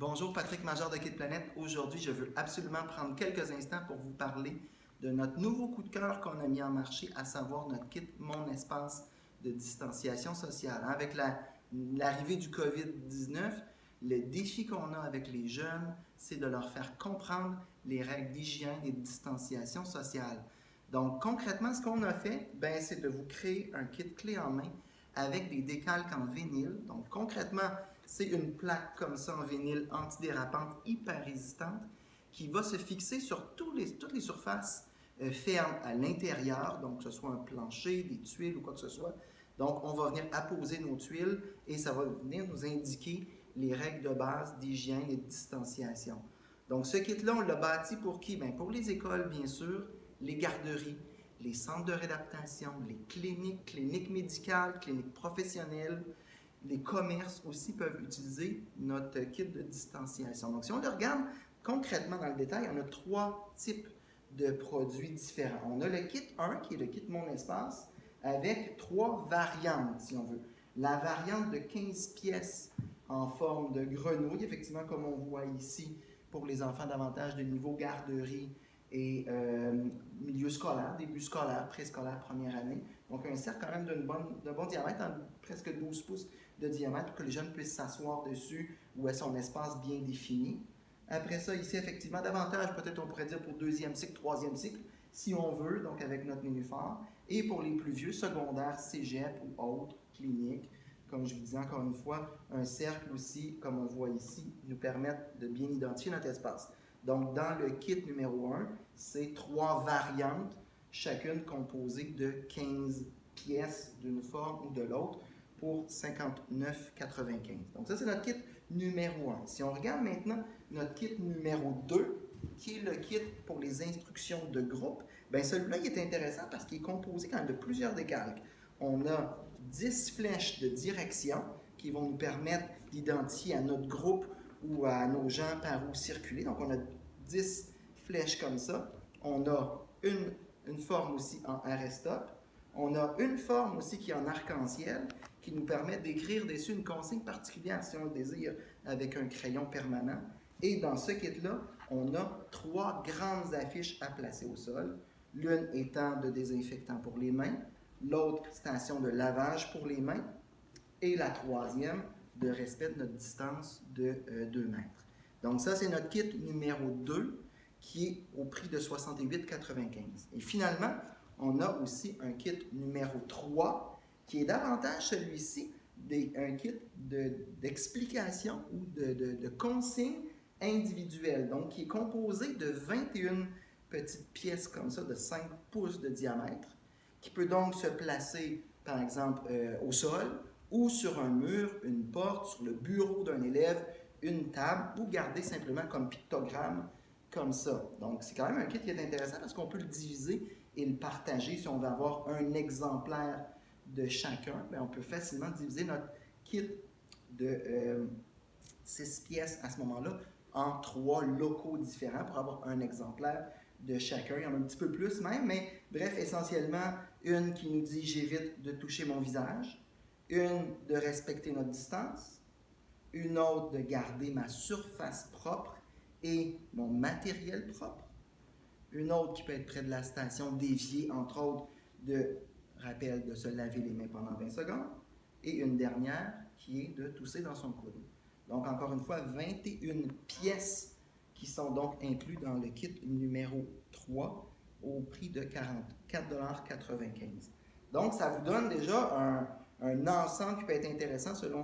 Bonjour, Patrick Major de Kit Planète. Aujourd'hui, je veux absolument prendre quelques instants pour vous parler de notre nouveau coup de cœur qu'on a mis en marché, à savoir notre kit Mon Espace de distanciation sociale. Avec l'arrivée du COVID-19, le défi qu'on a avec les jeunes, c'est de leur faire comprendre les règles d'hygiène et de distanciation sociale. Donc, concrètement, ce qu'on a fait, c'est de vous créer un kit clé en main avec des décalques en vinyle. Donc, concrètement, c'est une plaque comme ça en vinyle antidérapante hyper résistante qui va se fixer sur toutes les surfaces fermes à l'intérieur, donc que ce soit un plancher, des tuiles ou quoi que ce soit. Donc, on va venir apposer nos tuiles et ça va venir nous indiquer les règles de base d'hygiène et de distanciation. Donc, ce kit-là, on l'a bâti pour qui? Bien, pour les écoles, bien sûr, les garderies, les centres de réadaptation, les cliniques médicales, cliniques professionnelles, les commerces aussi peuvent utiliser notre kit de distanciation. Donc, si on le regarde concrètement dans le détail, on a trois types de produits différents. On a le kit 1, qui est le kit Mon Espace, avec trois variantes, si on veut. La variante de 15 pièces en forme de grenouille, effectivement, comme on voit ici, pour les enfants davantage de niveau garderie et milieu scolaire, début scolaire, préscolaire, première année. Donc, un cercle quand même d'un bon diamètre, presque 12 pouces de diamètre, pour que les jeunes puissent s'asseoir dessus, où est son espace bien défini. Après ça, ici, effectivement, davantage, peut-être on pourrait dire pour deuxième cycle, troisième cycle, si on veut, donc avec notre nénuphar. Et pour les plus vieux, secondaires, cégep ou autres, cliniques, comme je vous disais encore une fois, un cercle aussi, comme on voit ici, nous permettent de bien identifier notre espace. Donc, dans le kit numéro 1, c'est trois variantes, chacune composée de 15 pièces d'une forme ou de l'autre pour 59,95. Donc, ça, c'est notre kit numéro 1. Si on regarde maintenant notre kit numéro 2, qui est le kit pour les instructions de groupe, bien celui-là, il est intéressant parce qu'il est composé quand même de plusieurs décalques. On a 10 flèches de direction qui vont nous permettre d'identifier à notre groupe ou à nos gens par où circuler. Donc, on a 10 flèches comme ça. On a une forme aussi en arrêt-stop. On a une forme aussi qui est en arc-en-ciel, qui nous permet d'écrire dessus une consigne particulière si on le désire avec un crayon permanent. Et dans ce kit-là, on a trois grandes affiches à placer au sol. L'une étant de désinfectant pour les mains, l'autre station de lavage pour les mains, et la troisième de respect de notre distance de 2 mètres. Donc ça, c'est notre kit numéro 2 qui est au prix de 68,95. Et finalement, on a aussi un kit numéro 3 qui est davantage celui-ci, un kit d'explication ou de consignes individuelles, donc qui est composé de 21 petites pièces comme ça de 5 pouces de diamètre, qui peut donc se placer, par exemple, au sol ou sur un mur, une porte, sur le bureau d'un élève, une table, ou garder simplement comme pictogramme, comme ça. Donc, c'est quand même un kit qui est intéressant parce qu'on peut le diviser et le partager. Si on veut avoir un exemplaire de chacun, bien, on peut facilement diviser notre kit de 6 pièces à ce moment-là en 3 locaux différents pour avoir un exemplaire de chacun. Il y en a un petit peu plus même, mais bref, essentiellement, une qui nous dit « j'évite de toucher mon visage », une de respecter notre distance, une autre de garder ma surface propre et mon matériel propre, une autre qui peut être près de la station déviée, entre autres, de rappel de se laver les mains pendant 20 secondes, et une dernière qui est de tousser dans son coude. Donc, encore une fois, 21 pièces qui sont donc inclus dans le kit numéro 3 au prix de 44,95 $. Donc, ça vous donne déjà un ensemble qui peut être intéressant selon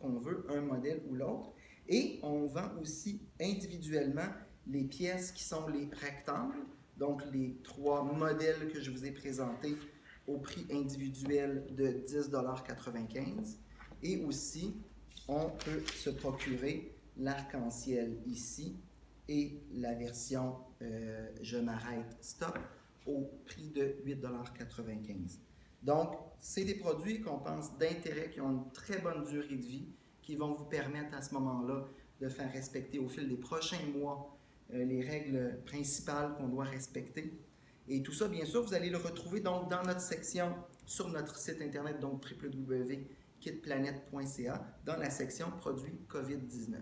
qu'on veut un modèle ou l'autre. Et on vend aussi individuellement les pièces qui sont les rectangles, donc les 3 modèles que je vous ai présentés au prix individuel de 10,95 $. Et aussi, on peut se procurer l'arc-en-ciel ici et la version Je m'arrête stop au prix de 8,95 $. Donc, c'est des produits qu'on pense d'intérêt, qui ont une très bonne durée de vie, qui vont vous permettre à ce moment-là de faire respecter au fil des prochains mois les règles principales qu'on doit respecter. Et tout ça, bien sûr, vous allez le retrouver donc dans notre section sur notre site internet, donc www.kitplanet.ca, dans la section produits COVID-19.